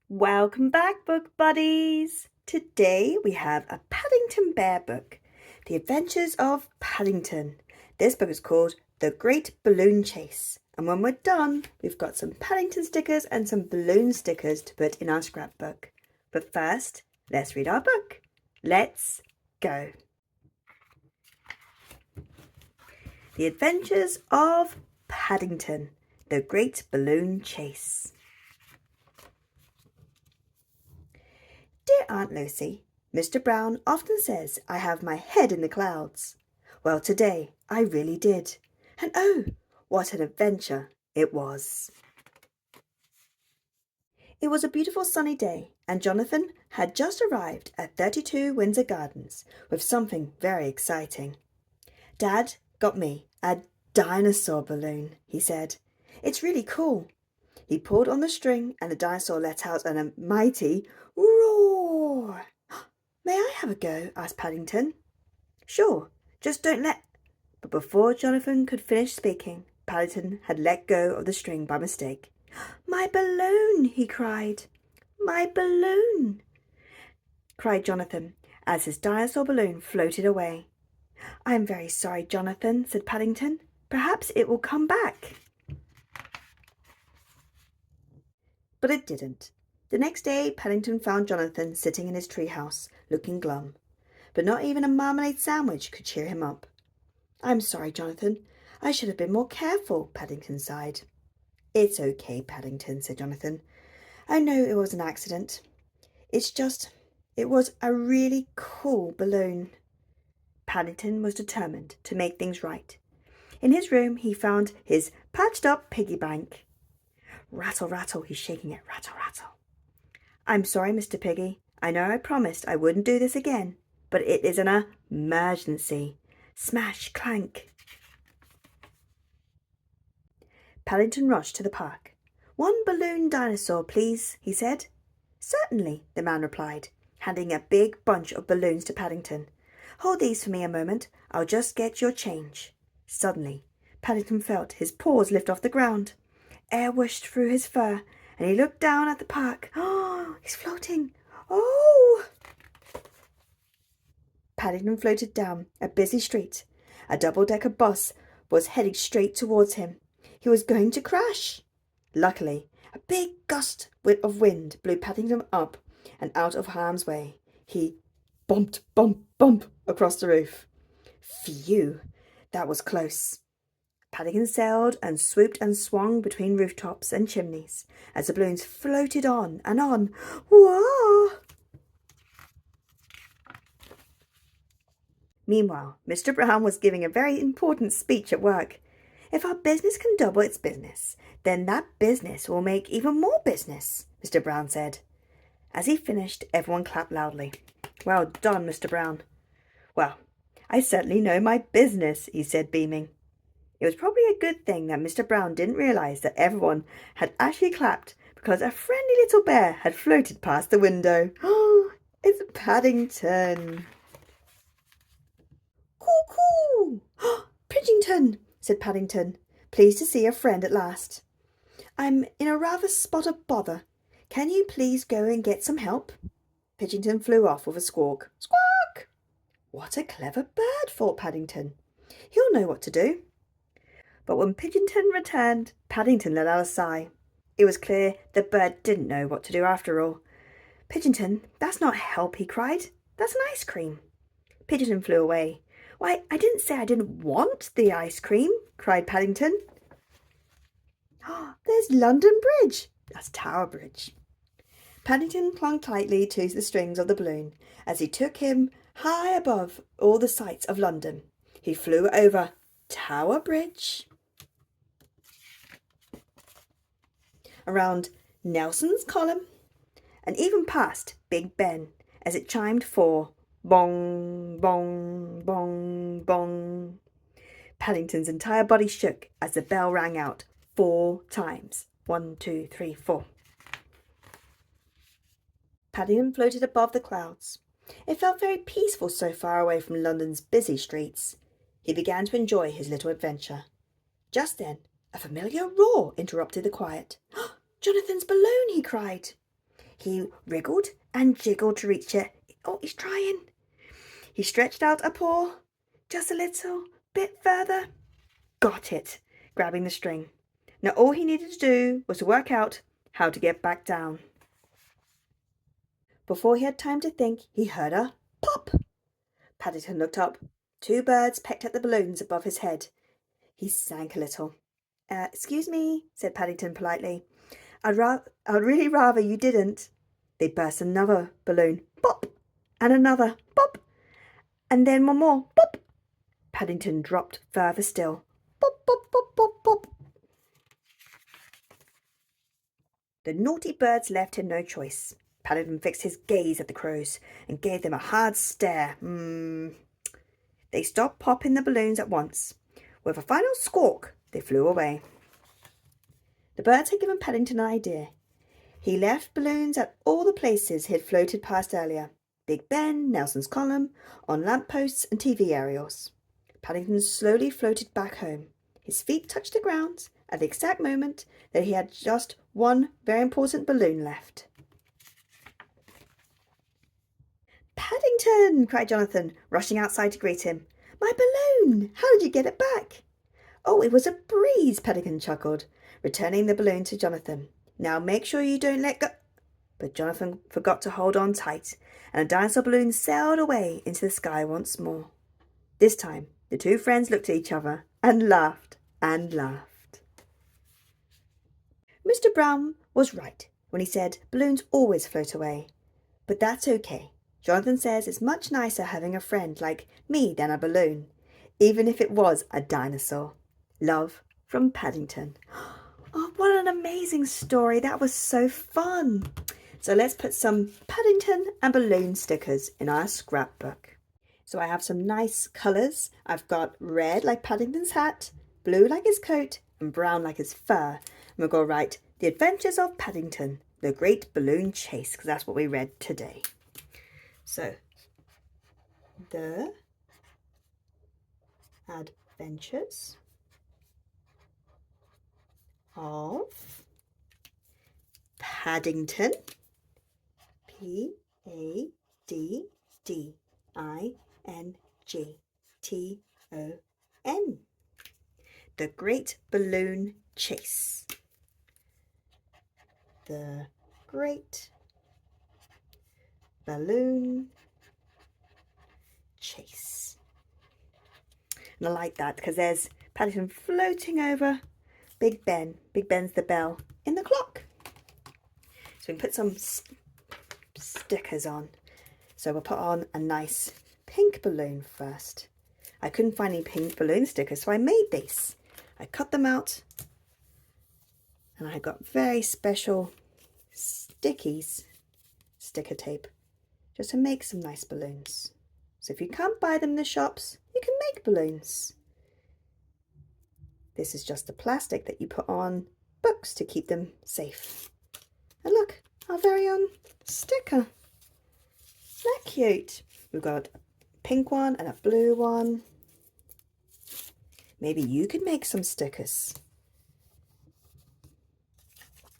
Welcome back, book buddies! Today we have a Paddington Bear book, The Adventures of Paddington. This book is called The Great Balloon Chase. And when we're done, we've got some Paddington stickers and some balloon stickers to put in our scrapbook. But first, let's read our book. Let's go. The Adventures of Paddington, The Great Balloon Chase. Dear Aunt Lucy, Mr. Brown often says I have my head in the clouds. Well, today I really did. And oh, what an adventure it was. It was a beautiful sunny day, and Jonathan had just arrived at 32 Windsor Gardens with something very exciting. Dad got me a dinosaur balloon, he said. It's really cool. He pulled on the string and the dinosaur let out a mighty roar. May I have a go? Asked Paddington. Sure, just don't let... But before Jonathan could finish speaking, Paddington had let go of the string by mistake. My balloon, he cried. My balloon, cried Jonathan as his dinosaur balloon floated away. I am very sorry, Jonathan, said Paddington. Perhaps it will come back. But it didn't. The next day, Paddington found Jonathan sitting in his treehouse, looking glum. But not even a marmalade sandwich could cheer him up. I'm sorry, Jonathan. I should have been more careful, Paddington sighed. It's okay, Paddington, said Jonathan. I know it was an accident. It's just, it was a really cool balloon. Paddington was determined to make things right. In his room, he found his patched-up piggy bank. Rattle, rattle, he's shaking it, rattle, rattle. I'm sorry, Mr. Piggy. I know I promised I wouldn't do this again, but it is an emergency. Smash, clank. Paddington rushed to the park. One balloon dinosaur, please, he said. Certainly, the man replied, handing a big bunch of balloons to Paddington. Hold these for me a moment. I'll just get your change. Suddenly, Paddington felt his paws lift off the ground. Air whooshed through his fur, and he looked down at the park. Oh, he's floating. Oh! Paddington floated down a busy street. A double-decker bus was heading straight towards him. He was going to crash. Luckily, a big gust of wind blew Paddington up and out of harm's way. He bumped, bump, bump across the roof. Phew, that was close. Paddington sailed and swooped and swung between rooftops and chimneys as the balloons floated on and on. Whoa! Meanwhile, Mr. Brown was giving a very important speech at work. If our business can double its business, then that business will make even more business, Mr. Brown said. As he finished, everyone clapped loudly. Well done, Mr. Brown. Well, I certainly know my business, he said, beaming. It was probably a good thing that Mr. Brown didn't realize that everyone had actually clapped because a friendly little bear had floated past the window. Oh, it's Paddington. Coo-coo! Pidgington, said Paddington, pleased to see a friend at last. I'm in a rather spot of bother. Can you please go and get some help? Pidgington flew off with a squawk. Squawk! What a clever bird, thought Paddington. He'll know what to do. But when Pidgington returned, Paddington let out a sigh. It was clear the bird didn't know what to do after all. Pidgington, that's not help, he cried. That's an ice cream. Pidgington flew away. Why, I didn't say I didn't want the ice cream, cried Paddington. Oh, there's London Bridge. That's Tower Bridge. Paddington clung tightly to the strings of the balloon as he took him high above all the sights of London. He flew over Tower Bridge, around Nelson's Column, and even past Big Ben as it chimed 4. Bong, bong, bong, bong. Paddington's entire body shook as the bell rang out 4 times. 1, 2, 3, 4. Paddington floated above the clouds. It felt very peaceful so far away from London's busy streets. He began to enjoy his little adventure. Just then, a familiar roar interrupted the quiet. Jonathan's balloon, he cried. He wriggled and jiggled to reach it. Oh, he's trying. He stretched out a paw, just a little bit further. Got it, grabbing the string. Now all he needed to do was to work out how to get back down. Before he had time to think, he heard a pop. Paddington looked up. 2 birds pecked at the balloons above his head. He sank a little. Excuse me, said Paddington politely. I'd really rather you didn't. They burst another balloon. Pop! And another. Pop! And then one more. Pop! Paddington dropped further still. Pop, pop, pop, pop, pop. The naughty birds left him no choice. Paddington fixed his gaze at the crows and gave them a hard stare. They stopped popping the balloons at once. With a final squawk, they flew away. The birds had given Paddington an idea. He left balloons at all the places he had floated past earlier. Big Ben, Nelson's Column, on lampposts and TV aerials. Paddington slowly floated back home. His feet touched the ground at the exact moment that he had just one very important balloon left. Paddington! Cried Jonathan, rushing outside to greet him. My balloon! How did you get it back? Oh, it was a breeze, Paddington chuckled, returning the balloon to Jonathan. Now make sure you don't let go. But Jonathan forgot to hold on tight, and the dinosaur balloon sailed away into the sky once more. This time, the 2 friends looked at each other and laughed and laughed. Mr. Brown was right when he said balloons always float away. But that's okay. Jonathan says it's much nicer having a friend like me than a balloon, even if it was a dinosaur. Love from Paddington. Oh, what an amazing story. That was so fun. So let's put some Paddington and balloon stickers in our scrapbook. So I have some nice colours. I've got red like Paddington's hat, blue like his coat, and brown like his fur. And we're going to write The Adventures of Paddington, the Great Balloon Chase, because that's what we read today. So, The Adventures of Paddington, Paddington, the Great Balloon Chase. The Great Balloon Chase. And I like that because there's Paddington floating over Big Ben. Big Ben's the bell in the clock. So we can put some stickers on. So we'll put on a nice pink balloon first. I couldn't find any pink balloon stickers, so I made these. I cut them out and I got very special stickies, sticker tape, just to make some nice balloons. So if you can't buy them in the shops, you can make balloons. This is just the plastic that you put on books to keep them safe. And look, our very own sticker. Isn't that cute? We've got a pink one and a blue one. Maybe you could make some stickers.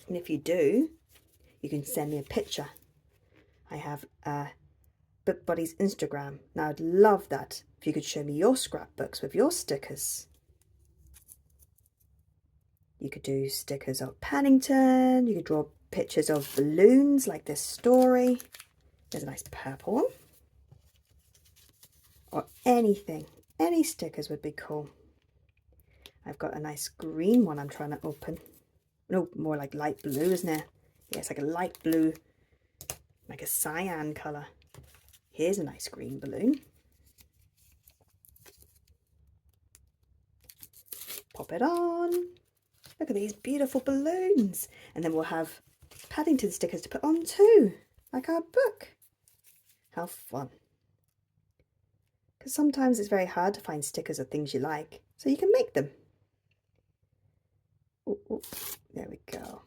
And if you do, you can send me a picture. I have Book Buddy's Instagram. Now I'd love that if you could show me your scrapbooks with your stickers. You could do stickers of Paddington. You could draw pictures of balloons like this story. There's a nice purple one. Or anything. Any stickers would be cool. I've got a nice green one I'm trying to open. No, more like light blue, isn't it? Yeah, it's like a light blue, like a cyan colour. Here's a nice green balloon. Pop it on. Look at these beautiful balloons. And then we'll have Paddington stickers to put on too, like our book. How fun. Because sometimes it's very hard to find stickers of things you like, so you can make them. Ooh, ooh. There we go.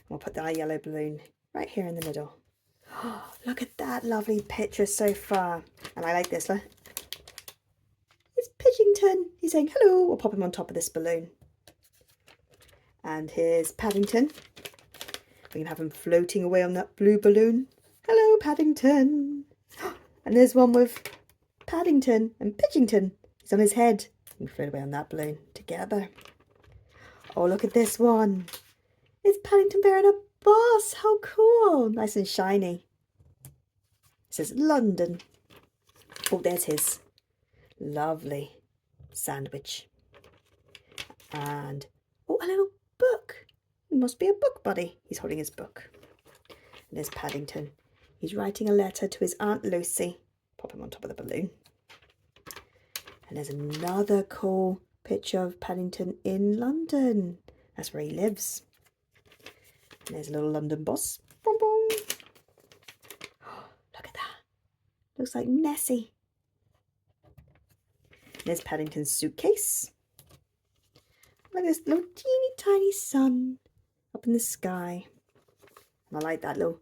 We'll put our yellow balloon right here in the middle. Oh, look at that lovely picture so far. And I like this. Look. It's Pidgington. He's saying hello. We'll pop him on top of this balloon. And here's Paddington. We can have him floating away on that blue balloon. Hello, Paddington. And there's one with Paddington and Pidgington. He's on his head. We can float away on that balloon together. Oh, look at this one. It's Paddington Bear and a bus. How cool. Nice and shiny. It says London. Oh, there's his. Lovely sandwich. And, oh, a little book. He must be a book buddy. He's holding his book. And there's Paddington. He's writing a letter to his Aunt Lucy. Pop him on top of the balloon. And there's another cool picture of Paddington in London. That's where he lives. And there's a little London bus. Boom, boom. Oh, look at that. Looks like Nessie. There's Paddington's suitcase. Look at this little teeny tiny sun up in the sky. And I like that little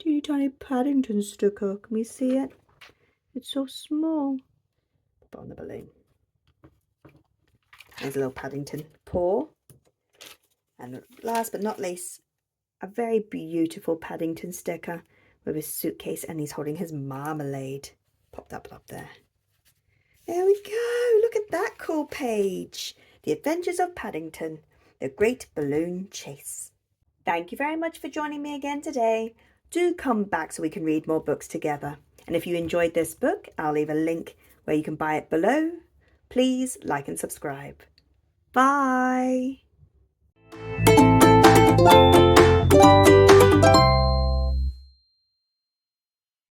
teeny tiny Paddington sticker. Can we see it? It's so small. Put it on the balloon. There's a little Paddington paw. And last but not least, a very beautiful Paddington sticker with his suitcase, and he's holding his marmalade. Pop that up there. There we go. Look at that cool page. The Adventures of Paddington, the Great Balloon Chase. Thank you very much for joining me again today. Do come back so we can read more books together. And if you enjoyed this book, I'll leave a link where you can buy it below. Please like and subscribe. Bye.